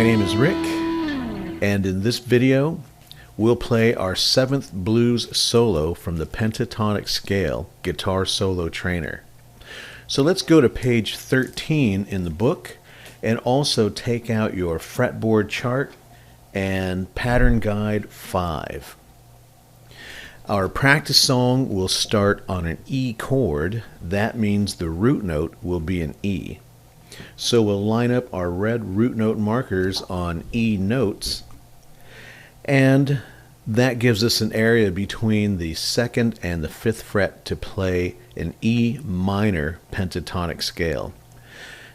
My name is Rick, and in this video we'll play our 7th blues solo from the Pentatonic scale guitar solo trainer. So let's go to page 13 in the book and also take out your fretboard chart and pattern guide 5. Our practice song will start on an E chord. That means the root note will be an E. So we'll line up our red root note markers on E notes, and that gives us an area between the 2nd and the 5th fret to play an E minor pentatonic scale.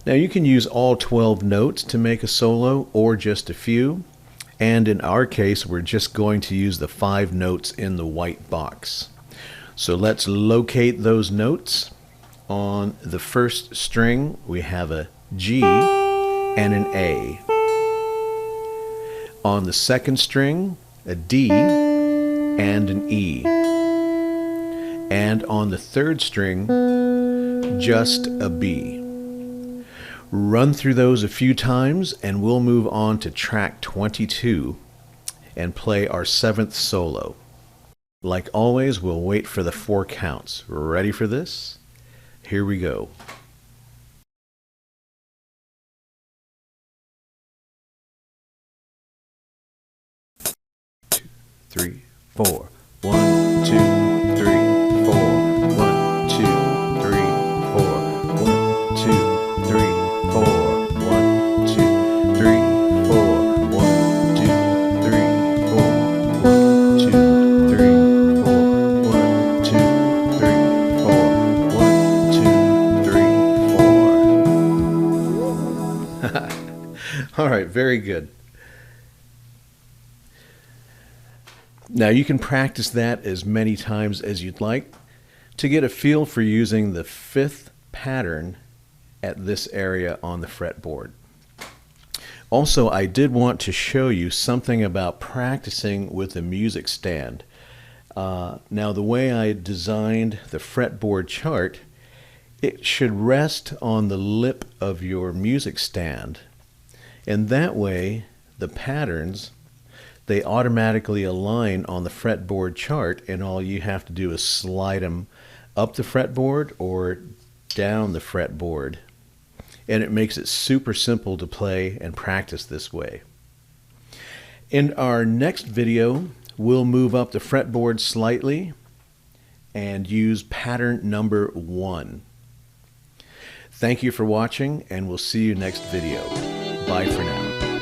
Now you can use all 12 notes to make a solo or just a few, and in our case we're just going to use the 5 notes in the white box. So let's locate those notes. On the first string we have a G and an A. On the second string a D and an E. And on the third string just a B. Run through those a few times and we'll move on to track 22 and play our 7th solo. Like always, we'll wait for the 4 counts. Ready for this? Here we go. 2, 3, 4. 1, 2, 3, 4. 1, 2, 3, 4. 1, 2, 3, 4. 1, 2, 3, 4. 1, 2, 3, 4. 1, 2, 3, 4. 1, 2, 3, 4. 1, 2, 3, 4. All right, very good. Now you can practice that as many times as you'd like to get a feel for using the 5th pattern at this area on the fretboard. Also, I did want to show you something about practicing with a music stand. Now the way I designed the fretboard chart, it should rest on the lip of your music stand, and that way the patterns, they automatically align on the fretboard chart, and all you have to do is slide them up the fretboard or down the fretboard, and it makes it super simple to play and practice this way. In our next video we'll move up the fretboard slightly and use pattern number 1. Thank you for watching, and we'll see you next video. Bye for now.